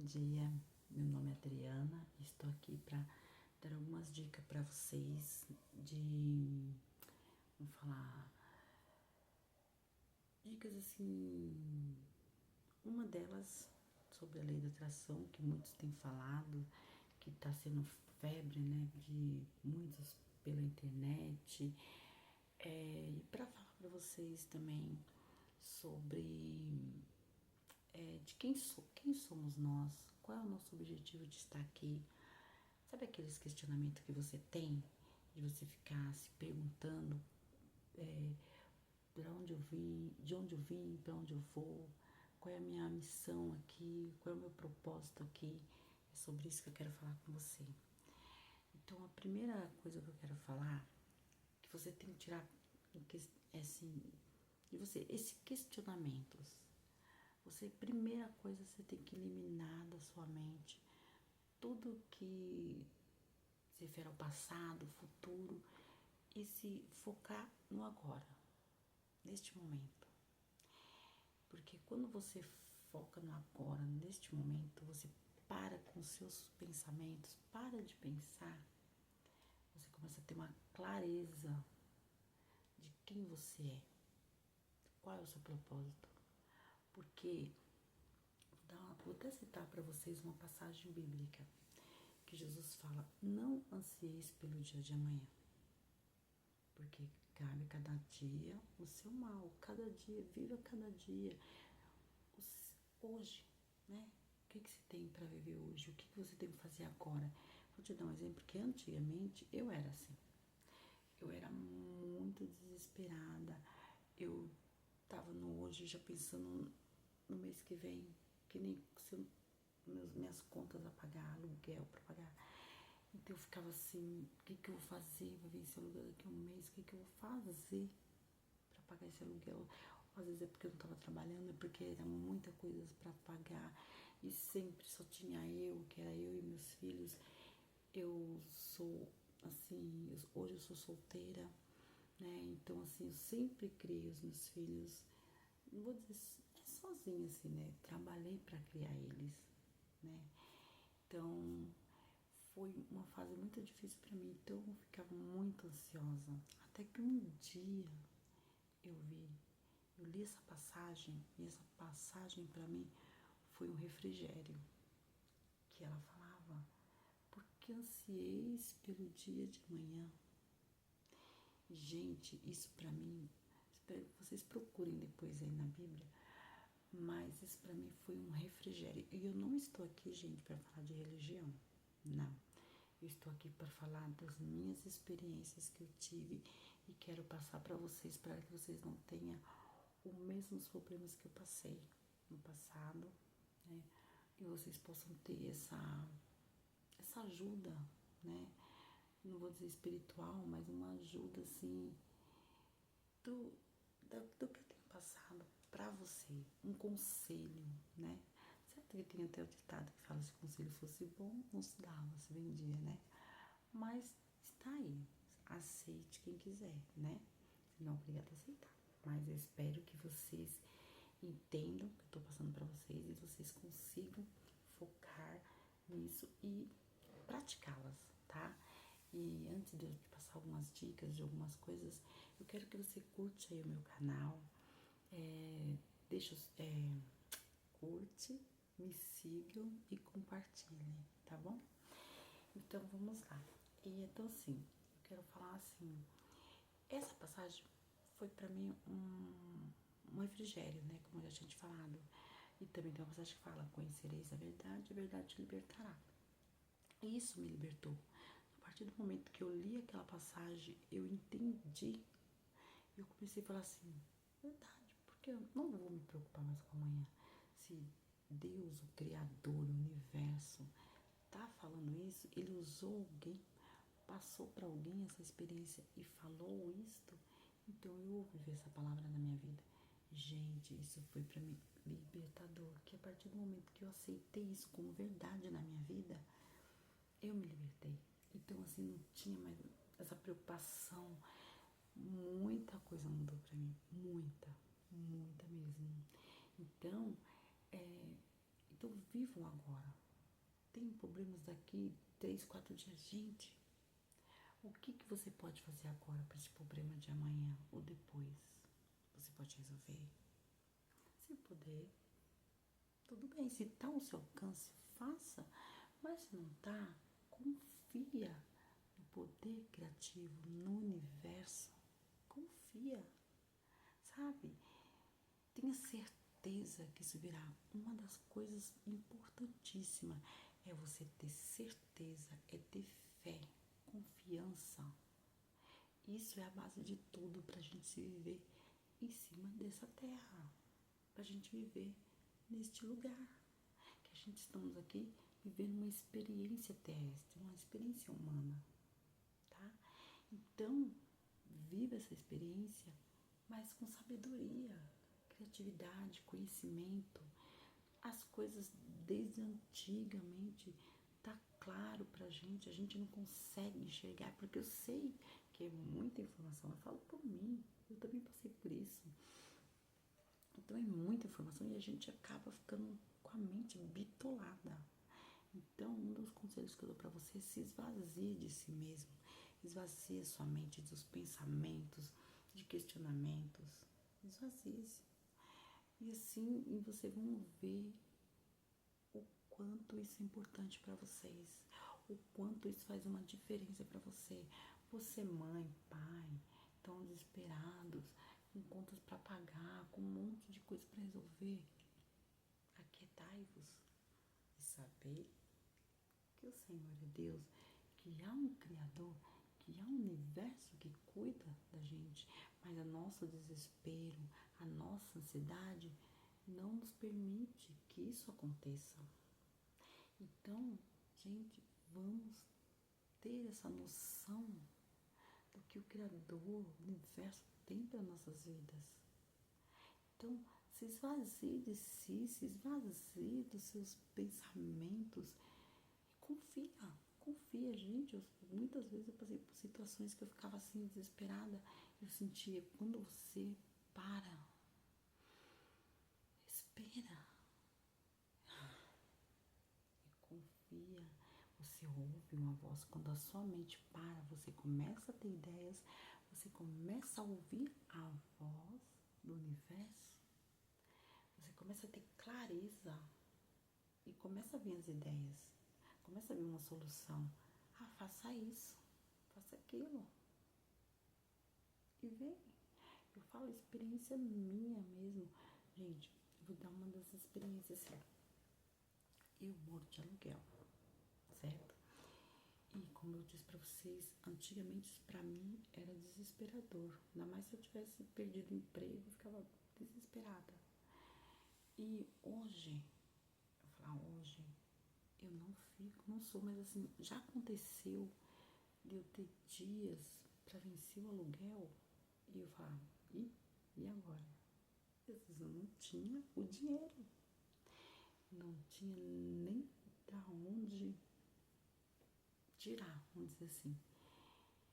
dia, meu nome é Adriana e estou aqui para dar algumas dicas para vocês vamos falar, dicas assim, uma delas sobre a lei da atração, que muitos têm falado, que está sendo febre, né, de muitos pela internet, e para falar para vocês também sobre de quem somos nós, qual é o nosso objetivo de estar aqui. Sabe aqueles questionamentos que você tem, de você ficar se perguntando para onde eu vim, de onde eu vim, para onde eu vou, qual é a minha missão aqui, qual é o meu propósito aqui. É sobre isso que eu quero falar com você. Então, a primeira coisa que eu quero falar, que você tem que tirar assim, de você, esses questionamentos. Você, primeira coisa, você tem que eliminar da sua mente tudo que se refere ao passado, futuro, e se focar no agora, neste momento. Porque quando você foca no agora, neste momento, você para com seus pensamentos, para de pensar, você começa a ter uma clareza de quem você é, qual é o seu propósito. Porque, vou até citar para vocês uma passagem bíblica, que Jesus fala: não ansieis pelo dia de amanhã, porque cabe cada dia o seu mal, cada dia, viva cada dia, hoje, né? O que você tem para viver hoje? O que você tem que fazer agora? Vou te dar um exemplo, que antigamente eu era assim. Eu era muito desesperada. Eu tava no hoje já pensando no mês que vem, que nem se eu, minhas contas a pagar, aluguel para pagar. Então eu ficava assim, o que eu vou fazer para vencer o aluguel daqui a um mês? O que eu vou fazer para pagar esse aluguel? Às vezes é porque eu não estava trabalhando, é porque era muita coisa para pagar e sempre só tinha eu, que era eu e meus filhos. Eu sou assim, hoje eu sou solteira, né? Então assim, eu sempre criei os meus filhos, não vou dizer sozinha assim, né? Trabalhei para criar eles, né? Então foi uma fase muito difícil para mim, então eu ficava muito ansiosa. Até que um dia eu li essa passagem, e essa passagem para mim foi um refrigério, que ela falava: porque ansieis pelo dia de amanhã. Gente, isso para mim, espero que vocês procurem depois aí na Bíblia, mas isso para mim foi um refrigério. E eu não estou aqui, gente, para falar de religião, não. Eu estou aqui para falar das minhas experiências que eu tive e quero passar para vocês, para que vocês não tenham os mesmos problemas que eu passei no passado, né? E vocês possam ter essa ajuda, né? Não vou dizer espiritual, mas uma ajuda assim do que eu tenho passado para você, um conselho, né? Certo que tem até o ditado que fala: se o conselho fosse bom, não se dava, se vendia, né? Mas está aí, aceite quem quiser, né? Você não é obrigado a aceitar, mas eu espero que vocês entendam o que eu tô passando para vocês e vocês consigam focar nisso e praticá-las, tá? E antes de eu te passar algumas dicas de algumas coisas, eu quero que você curte aí o meu canal, deixa, curte, me sigam e compartilhem, tá bom? Então vamos lá. E então assim, eu quero falar assim, essa passagem foi pra mim um refrigério, né? Como eu já tinha te falado. E também tem uma passagem que fala: conhecereis a verdade te libertará. E isso me libertou. A partir do momento que eu li aquela passagem, eu entendi. Eu comecei a falar assim: verdade, porque eu não vou me preocupar mais com amanhã. Se Deus, o Criador, o Universo, tá falando isso, ele usou alguém, passou para alguém essa experiência e falou isto, então eu vou viver essa palavra na minha vida. Gente, isso foi para mim libertador, que a partir do momento que eu aceitei isso como verdade na minha vida, eu me libertei. Então assim, não tinha mais essa preocupação. Muita coisa mudou pra mim, muita mesmo. Então Então, vivam agora. Tem problemas daqui 3, 4 dias, gente. O que você pode fazer agora para esse problema de amanhã ou depois? Você pode resolver? Se puder, tudo bem. Se está ao seu alcance, faça. Mas se não está, confia no poder criativo, no universo. Confia, sabe? Tenha certeza que isso virá. Uma das coisas importantíssimas é você ter certeza, é ter fé, confiança. Isso é a base de tudo para a gente se viver em cima dessa terra, para a gente viver neste lugar, que a gente estamos aqui vivendo uma experiência terrestre, uma experiência humana, tá? Então, viva essa experiência, mas com sabedoria, criatividade, conhecimento. As coisas desde antigamente tá claro pra gente, a gente não consegue enxergar, porque eu sei que é muita informação, eu falo por mim, eu também passei por isso. Então é muita informação e a gente acaba ficando com a mente bitolada. Então, um dos conselhos que eu dou pra você é se esvazie de si mesmo, esvazie sua mente dos pensamentos, de questionamentos, esvazie-se. E assim vocês vão ver o quanto isso é importante para vocês, o quanto isso faz uma diferença para você. Você, mãe, pai, estão desesperados, com contas para pagar, com um monte de coisa para resolver. Aquietai-vos e saber que o Senhor é Deus, que há um Criador, que há um universo que cuida da gente, mas o nosso desespero, a nossa ansiedade não nos permite que isso aconteça. Então, gente, vamos ter essa noção do que o Criador, o universo tem para nossas vidas. Então, se esvazie de si, se esvazie dos seus pensamentos e confia, gente. Muitas vezes eu passei por situações que eu ficava assim desesperada. Eu sentia, quando você para, respira e confia, você ouve uma voz. Quando a sua mente para, você começa a ter ideias, você começa a ouvir a voz do universo, você começa a ter clareza e começa a vir as ideias, começa a vir uma solução. Ah, faça isso, faça aquilo. E vem. Eu falo experiência minha mesmo. Gente, eu vou dar uma das experiências assim. Eu moro de aluguel, certo? E como eu disse pra vocês, antigamente isso pra mim era desesperador. Ainda mais se eu tivesse perdido o emprego, eu ficava desesperada. E hoje, eu falo, hoje, eu não fico, não sou, mas assim, já aconteceu de eu ter dias pra vencer o aluguel e eu falava, e agora? Eu não tinha o dinheiro, não tinha nem da onde tirar, vamos dizer assim.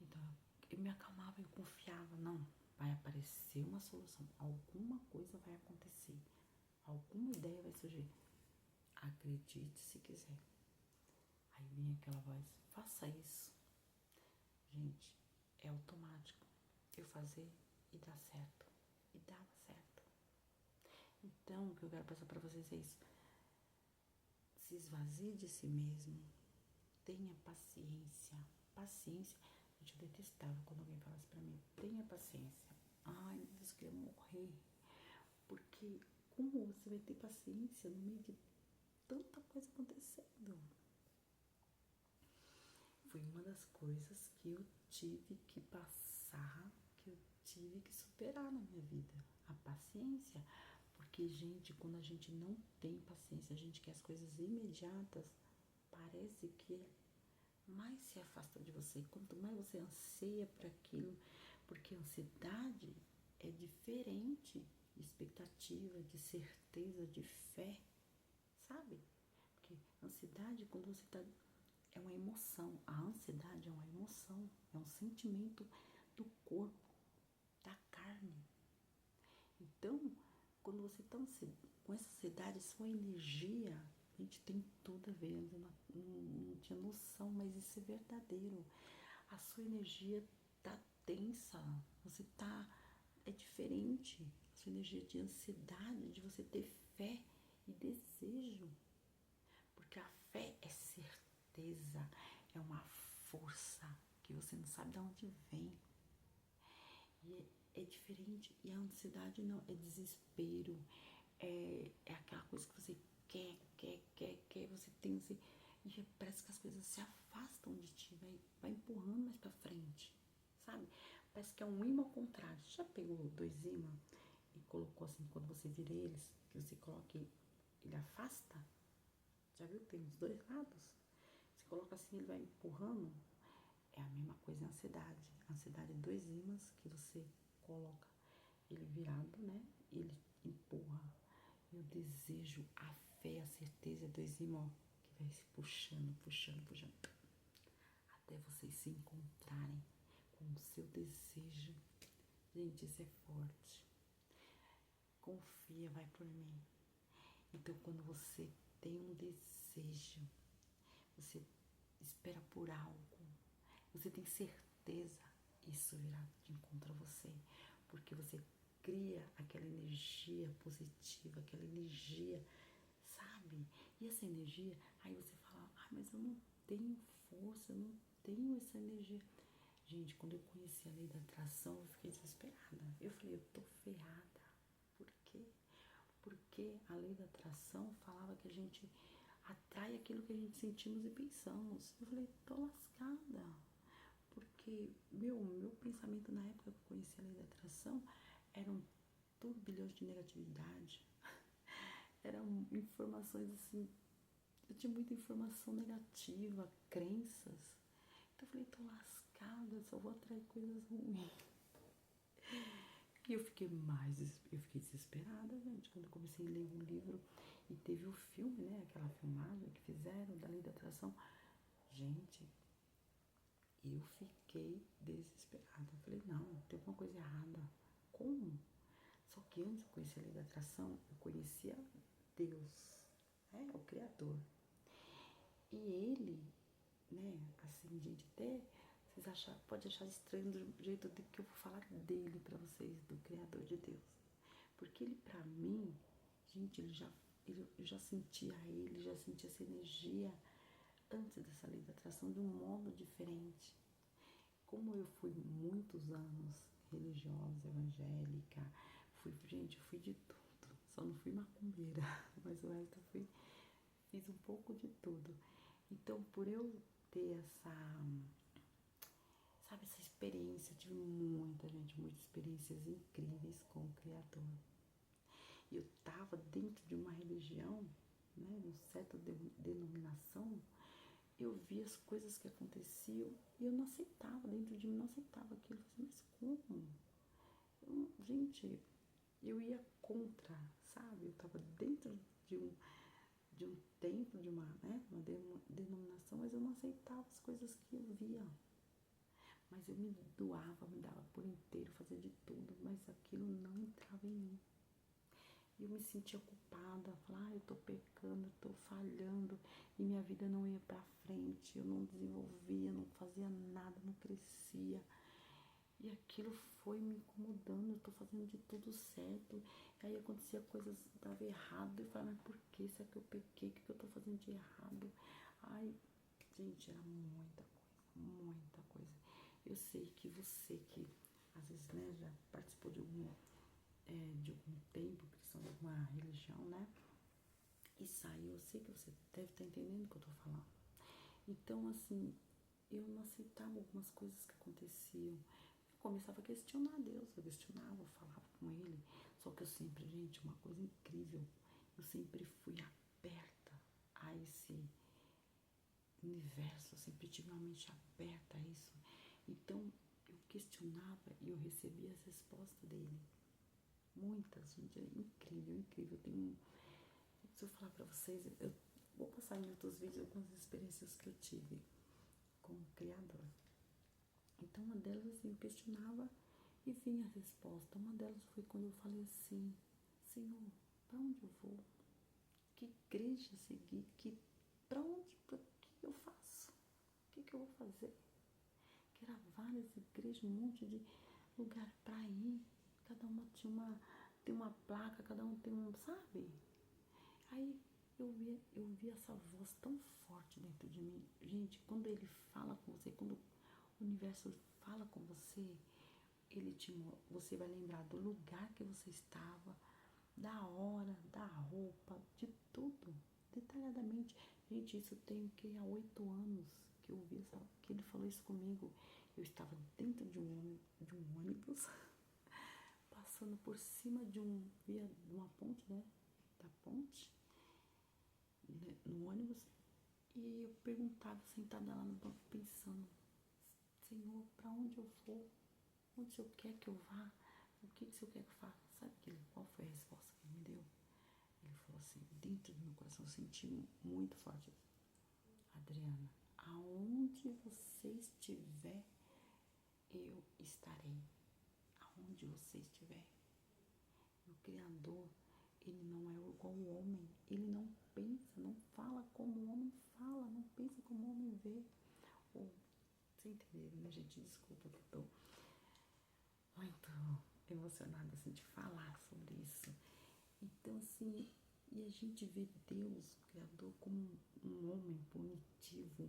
Então eu me acalmava, eu confiava, não, vai aparecer uma solução, alguma coisa vai acontecer, alguma ideia vai surgir. Acredite se quiser. Aí vinha aquela voz, faça isso. Gente, é automático. Eu fazer e dá certo. E dava certo. Então, o que eu quero passar pra vocês é isso. Se esvazie de si mesmo. Tenha paciência. Paciência. Gente, eu detestava quando alguém falasse pra mim, tenha paciência. Ai, meu Deus, eu queria morrer. Porque como você vai ter paciência no meio de tanta coisa acontecendo? Foi uma das coisas que eu tive que passar, que eu tive que superar na minha vida. A paciência. Porque, gente, quando a gente não tem paciência, a gente quer as coisas imediatas, parece que mais se afasta de você. Quanto mais você anseia por aquilo, porque a ansiedade é diferente de expectativa, de certeza, de fé, sabe? Porque ansiedade, quando você está, é uma emoção. A ansiedade é uma emoção, é um sentimento do corpo, da carne. Então, quando você está com essa ansiedade, sua energia Gente, tem tudo a ver. Eu não tinha noção, mas isso é verdadeiro. A sua energia tá tensa, você tá. É diferente. A sua energia de ansiedade, de você ter fé e desejo. Porque a fé é certeza, é uma força que você não sabe de onde vem. E é diferente. E a ansiedade não, é desespero. É aquela coisa que você quer, você tem. E parece que as coisas se afastam de ti, vai empurrando mais pra frente, sabe? Parece que é um imã ao contrário. Você já pegou dois ímãs e colocou assim, quando você vira eles, que você coloca e ele afasta? Já viu? Tem os dois lados. Você coloca assim, ele vai empurrando. É a mesma coisa em ansiedade. A ansiedade é dois ímãs que você coloca ele virado, né? E ele empurra. E o desejo, a fé, a certeza é dois ímãs que vai se puxando. Até vocês se encontrarem com o seu desejo. Gente, isso é forte. Confia, vai por mim. Então, quando você tem um desejo, você espera por algo, você tem certeza, isso virá de encontro a você, porque você cria aquela energia positiva, aquela energia, sabe? E essa energia, aí você fala, mas eu não tenho força, eu não tenho essa energia. Gente, quando eu conheci a lei da atração, eu fiquei desesperada. Eu falei, eu tô ferrada. Por quê? Porque a lei da atração falava que a gente atrai aquilo que a gente sentimos e pensamos. Eu falei, tô lascada. Porque meu pensamento na época que eu conheci a lei da atração era um turbilhão de negatividade. Eram informações assim, eu tinha muita informação negativa, crenças. Então eu falei, tô lascada, só vou atrair coisas ruins. E eu fiquei desesperada, gente, quando eu comecei a ler um livro e teve o filme, né, aquela filmagem que fizeram da lei da atração. Gente, eu fiquei desesperada. Eu falei, não, tem alguma coisa errada. Como? Só que antes de conhecer a lei da atração, eu conhecia Deus, né, o Criador. E ele, né, assim, gente, até vocês pode achar estranho do jeito que eu vou falar dele pra vocês, do Criador de Deus. Porque ele, pra mim, gente, eu já sentia ele, já sentia essa energia antes dessa lei da atração de um modo diferente. Como eu fui muitos anos religiosa, evangélica, gente, eu fui de tudo. Só não fui macumbeira, mas o resto eu fiz um pouco de tudo. Então, por eu ter sabe, essa experiência, eu tive muitas experiências incríveis com o Criador. E eu tava dentro de uma religião, né, de uma certa denominação, eu via as coisas que aconteciam e eu não aceitava, dentro de mim não aceitava aquilo. Eu falei, mas como? Gente, eu ia contra, sabe? Eu tava dentro de um templo, de uma, né, uma denominação, mas eu não aceitava as coisas que eu via. Mas eu me doava, me dava por inteiro, fazia de tudo, mas aquilo não entrava em mim. E eu me sentia culpada, falava, eu tô pecando, eu tô falhando, e minha vida não ia pra frente, eu não desenvolvia, não fazia nada, não crescia. E aquilo foi me incomodando, eu tô fazendo de tudo certo. E aí acontecia coisas, dava errado, eu falava, mas por que? Será que eu pequei? O que eu tô fazendo de errado? Ai, gente, era muita coisa, muita coisa. Eu sei que você que às vezes, né, já participou de algum tempo cristão, de alguma religião, né? E saiu, eu sei que você deve estar entendendo o que eu tô falando. Então, assim, eu não aceitava algumas coisas que aconteciam. Eu começava a questionar Deus, eu questionava, eu falava com ele. Só que eu sempre, gente, uma coisa incrível, eu sempre fui aberta a esse universo, eu sempre tive uma mente aberta a isso. Então, eu questionava e eu recebia as respostas dele. Muitas, gente, é incrível, incrível. Se eu falar pra vocês, eu vou passar em outros vídeos algumas experiências que eu tive com o Criador. Então, uma delas, assim, eu questionava e vinha a resposta. Uma delas foi quando eu falei assim, Senhor, pra onde eu vou? O que igreja seguir, pra que eu faço? O que eu vou fazer? Que era várias igrejas, um monte de lugar para ir. Cada uma tem uma placa, cada um tem um, sabe? Aí eu vi essa voz tão forte dentro de mim. Gente, quando ele fala com você, quando o universo fala com você, você vai lembrar do lugar que você estava, da hora, da roupa, de tudo, detalhadamente. Gente, isso tem que há 8 anos que eu ouvi que ele falou isso comigo. Eu estava dentro de um ônibus, passando por cima de uma ponte, né? Da ponte, né? No ônibus. E eu perguntava, sentada lá no banco, pensando, Senhor, para onde eu vou? Onde o Senhor quer que eu vá? O que o Senhor quer que eu faça? Sabe qual foi a resposta que ele me deu? Ele falou assim, dentro do meu coração, eu senti muito forte. Adriana, aonde você estiver, eu estarei. Aonde você estiver. O Criador, ele não é igual ao homem. Ele não pensa, não fala como o homem fala, não pensa como o homem vê. Ou, você entendeu, né, gente? Desculpa que eu tô muito emocionada assim, de falar sobre isso. Então, assim, e a gente vê Deus, o Criador, como um homem punitivo,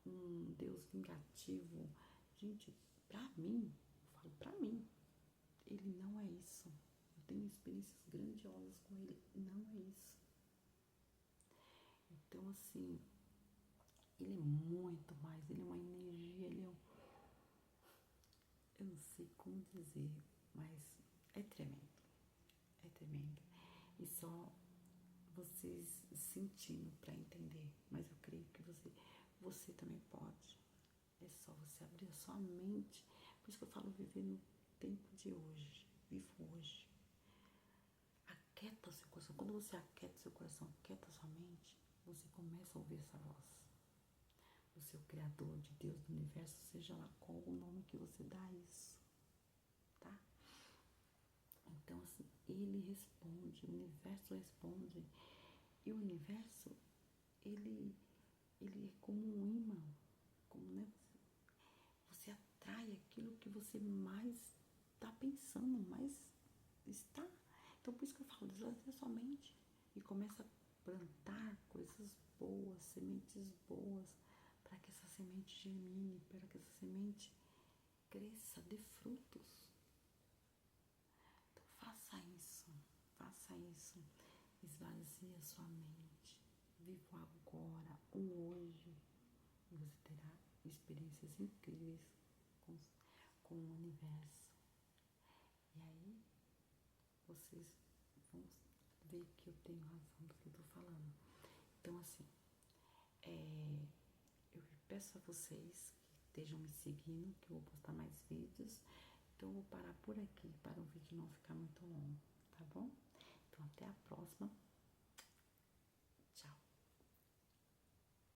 um Deus vingativo. Gente, pra mim, eu falo pra mim, ele não é isso. Eu tenho experiências grandiosas com ele, não é isso. Então, assim, ele é muito mais, ele é uma energia, ele é um, eu não sei como dizer, mas é tremendo, é tremendo. E só vocês sentindo para entender, mas eu creio que você também pode. É só você abrir a sua mente. Por isso que eu falo viver no tempo de hoje, vivo hoje. Aquieta o seu coração. Quando você aquieta o seu coração, aquieta a sua mente, você começa a ouvir essa voz. O seu Criador, de Deus, do universo, seja lá qual o nome que você dá a isso, tá? Então, assim, ele responde, o universo responde. E o universo, ele é como um imã, como, né? Você atrai aquilo que você mais está pensando, mais está. Então, por isso que eu falo, esvazia sua mente e começa a plantar coisas boas, sementes boas, para que essa semente germine, para que essa semente cresça, dê frutos. Então, faça isso, esvazie a sua mente, viva o agora, o hoje, e você terá experiências incríveis com o universo. E aí, vocês vão ver que eu tenho razão do que eu tô falando. Então, assim, eu peço a vocês que estejam me seguindo, que eu vou postar mais vídeos. Então, eu vou parar por aqui para